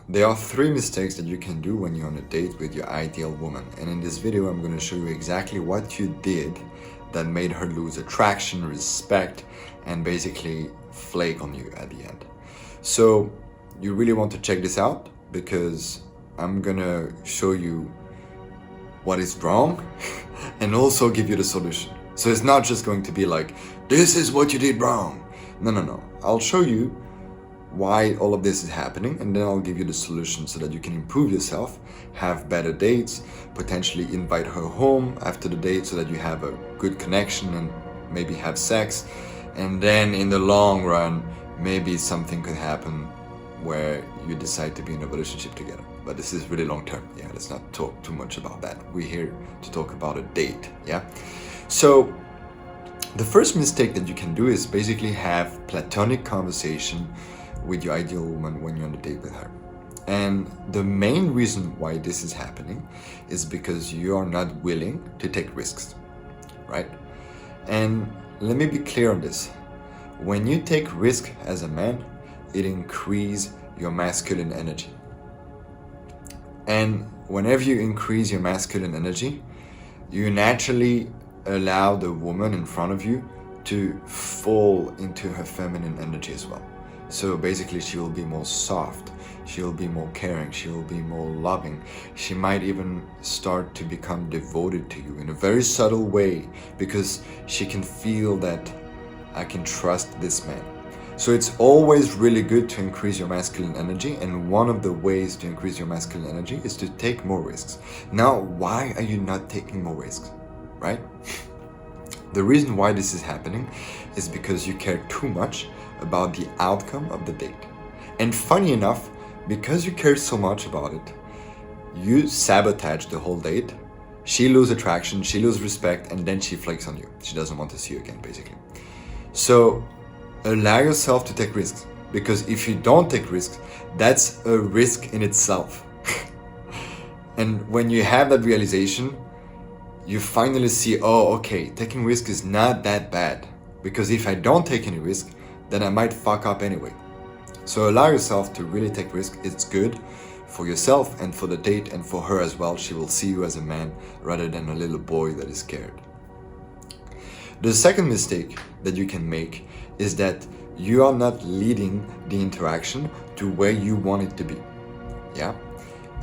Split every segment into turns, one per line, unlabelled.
There are 3 mistakes that you can do when you're on a date with your ideal woman. And in this video, I'm going to show you exactly what you did that made her lose attraction, respect, and basically flake on you at the end. So you really want to check this out because I'm going to show you what is wrong and also give you the solution. So it's not just going to be like, this is what you did wrong. No. I'll show you why all of this is happening, and then I'll give you the solution so that you can improve yourself, have better dates, potentially invite her home after the date so that you have a good connection and maybe have sex. And then in the long run, maybe something could happen where you decide to be in a relationship together. But this is really long term. Yeah, let's not talk too much about that. We're here to talk about a date. Yeah. So the first mistake that you can do is basically have platonic conversation with your ideal woman when you're on a date with her. And the main reason why this is happening is because you are not willing to take risks, right? And let me be clear on this. When you take risk as a man, it increases your masculine energy. And whenever you increase your masculine energy, you naturally allow the woman in front of you to fall into her feminine energy as well. So basically she will be more soft, she will be more caring, she will be more loving. She might even start to become devoted to you in a very subtle way because she can feel that I can trust this man. So it's always really good to increase your masculine energy, and one of the ways to increase your masculine energy is to take more risks. Now, why are you not taking more risks, right? The reason why this is happening is because you care too much about the outcome of the date. And funny enough, because you care so much about it, you sabotage the whole date. She loses attraction, she loses respect, and then she flakes on you. She doesn't want to see you again, basically. So allow yourself to take risks, because if you don't take risks, that's a risk in itself. And when you have that realization, you finally see, oh, okay, taking risk is not that bad, because if I don't take any risk, then I might fuck up anyway. So allow yourself to really take risk. It's good for yourself and for the date and for her as well. She will see you as a man rather than a little boy that is scared. The second mistake that you can make is that you are not leading the interaction to where you want it to be. Yeah?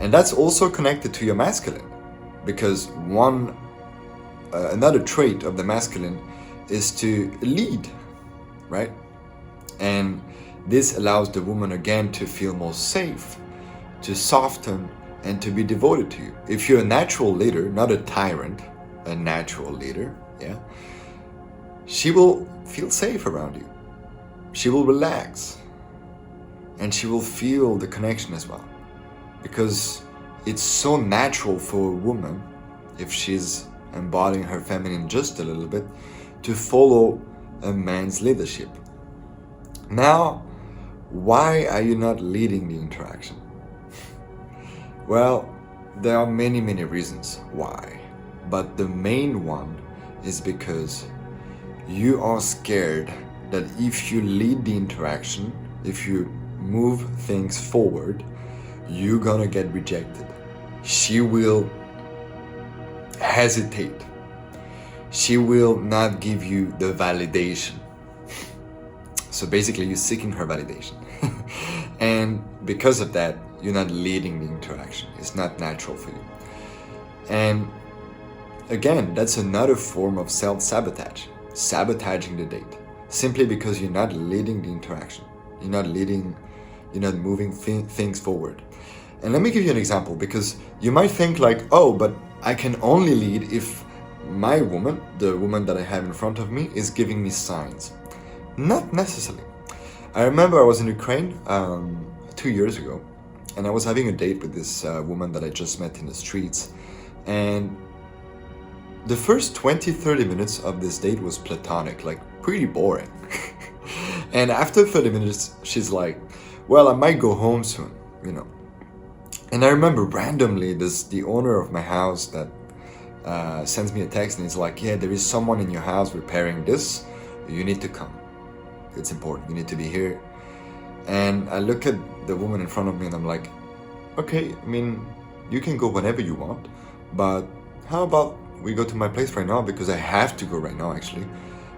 And that's also connected to your masculine, because another trait of the masculine is to lead, right? And this allows the woman again to feel more safe, to soften, and to be devoted to you. If you're a natural leader, not a tyrant, a natural leader, yeah, she will feel safe around you. She will relax, and she will feel the connection as well. Because it's so natural for a woman, if she's embodying her feminine just a little bit, to follow a man's leadership. Now, why are you not leading the interaction? Well, there are many reasons why, but the main one is because you are scared that if you lead the interaction, if you move things forward, you're gonna get rejected. She will hesitate. She will not give you the validation. So basically you're seeking her validation. And because of that, you're not leading the interaction. It's not natural for you. And again, that's another form of self-sabotage. Sabotaging the date. Simply because you're not leading the interaction. You're not moving things forward. And let me give you an example, because you might think like, oh, but I can only lead if my woman, the woman that I have in front of me, is giving me signs. Not necessarily. I remember I was in Ukraine 2 years ago, and I was having a date with this woman that I just met in the streets. And the first 20-30 minutes of this date was platonic, like pretty boring. And after 30 minutes, she's like, well, I might go home soon, you know. And I remember randomly the owner of my house that sends me a text, and he's like, yeah, there is someone in your house repairing this. You need to come. It's important. You need to be here. And I look at the woman in front of me and I'm like, okay, I mean, you can go whenever you want, but how about we go to my place right now, because I have to go right now actually.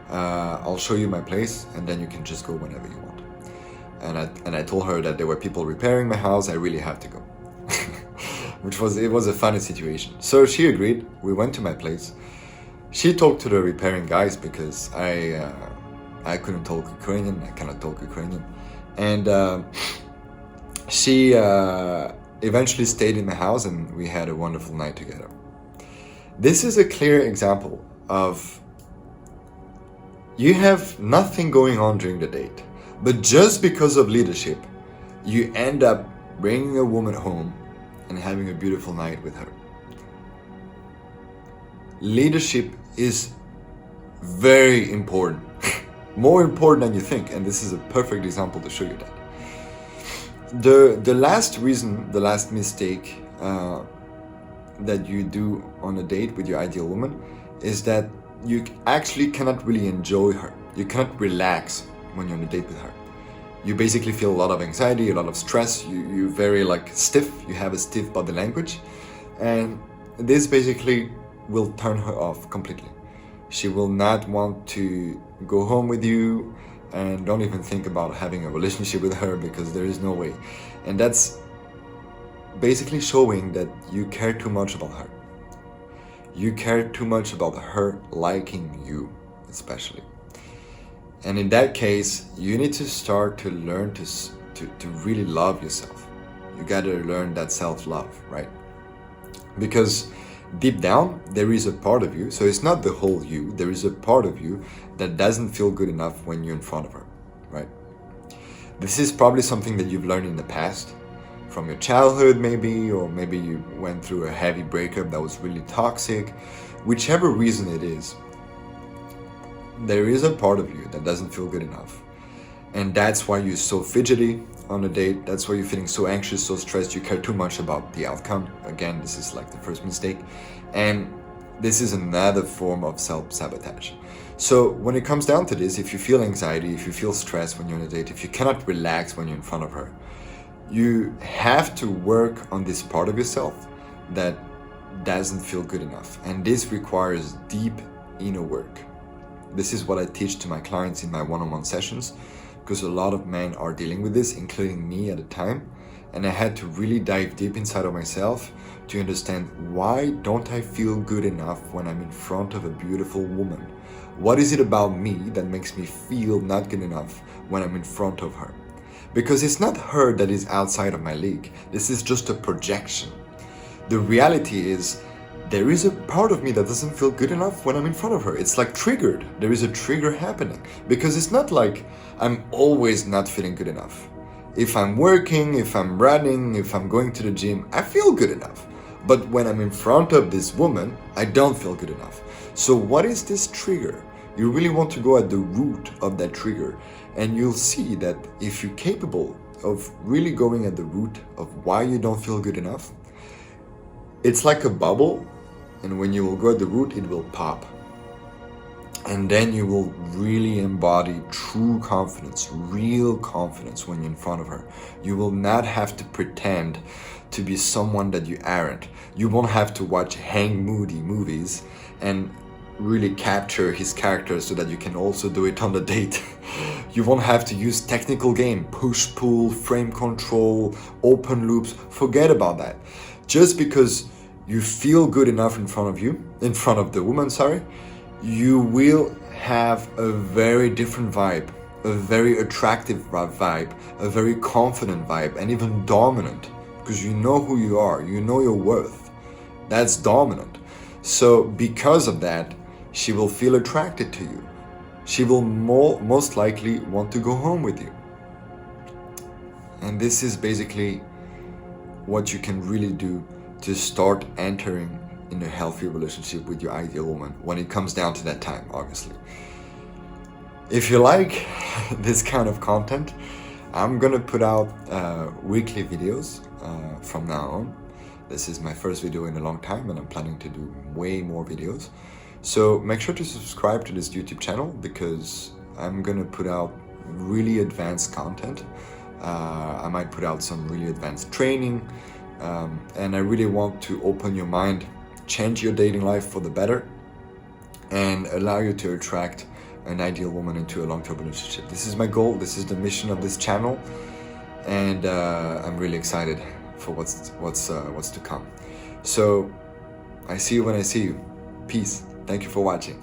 I'll show you my place and then you can just go whenever you want. And I told her that there were people repairing my house, I really have to go. It was a funny situation. So she agreed, we went to my place. She talked to the repairing guys because I couldn't talk Ukrainian, I cannot talk Ukrainian. And she eventually stayed in my house and we had a wonderful night together. This is a clear example of you have nothing going on during the date, but just because of leadership, you end up bringing a woman home and having a beautiful night with her. Leadership is very important, more important than you think, and this is a perfect example to show you that. The last reason, the last mistake that you do on a date with your ideal woman is that you actually cannot really enjoy her. You cannot relax when you're on a date with her. You basically feel a lot of anxiety, a lot of stress. You're very stiff. You have a stiff body language, and this basically will turn her off completely. She will not want to go home with you, and don't even think about having a relationship with her because there is no way. And that's basically showing that you care too much about her. You care too much about her liking you, especially. And in that case, you need to start to learn to really love yourself. You gotta learn that self-love, right? Because deep down, there is a part of you, so it's not the whole you, there is a part of you that doesn't feel good enough when you're in front of her, right? This is probably something that you've learned in the past, from your childhood maybe, or maybe you went through a heavy breakup that was really toxic. Whichever reason it is, there is a part of you that doesn't feel good enough. And that's why you're so fidgety on a date. That's why you're feeling so anxious, so stressed. You care too much about the outcome. Again, this is the first mistake. And this is another form of self-sabotage. So when it comes down to this, if you feel anxiety, if you feel stress when you're on a date, if you cannot relax when you're in front of her, you have to work on this part of yourself that doesn't feel good enough. And this requires deep inner work. This is what I teach to my clients in my one-on-one sessions, because a lot of men are dealing with this, including me at the time. And I had to really dive deep inside of myself to understand, why don't I feel good enough when I'm in front of a beautiful woman? What is it about me that makes me feel not good enough when I'm in front of her? Because it's not her that is outside of my league. This is just a projection. The reality is, there is a part of me that doesn't feel good enough when I'm in front of her. It's triggered. There is a trigger happening. Because it's not like I'm always not feeling good enough. If I'm working, if I'm running, if I'm going to the gym, I feel good enough. But when I'm in front of this woman, I don't feel good enough. So what is this trigger? You really want to go at the root of that trigger. And you'll see that if you're capable of really going at the root of why you don't feel good enough, it's like a bubble. And when you will go at the root, it will pop. And then you will really embody true confidence, real confidence when you're in front of her. You will not have to pretend to be someone that you aren't. You won't have to watch Hank Moody movies and really capture his character so that you can also do it on the date. You won't have to use technical game, push, pull, frame control, open loops. Forget about that. Just because you feel good enough in front of the woman, you will have a very different vibe, a very attractive vibe, a very confident vibe, and even dominant, because you know who you are, you know your worth. That's dominant. So because of that, she will feel attracted to you. She will most likely want to go home with you. And this is basically what you can really do to start entering in a healthy relationship with your ideal woman when it comes down to that time, obviously. If you like this kind of content, I'm gonna put out weekly videos from now on. This is my first video in a long time and I'm planning to do way more videos. So make sure to subscribe to this YouTube channel because I'm gonna put out really advanced content. I might put out some really advanced training, And I really want to open your mind, change your dating life for the better, and allow you to attract an ideal woman into a long-term relationship. This is my goal. This is the mission of this channel, and I'm really excited for what's to come. So I see you when I see you. Peace. Thank you for watching.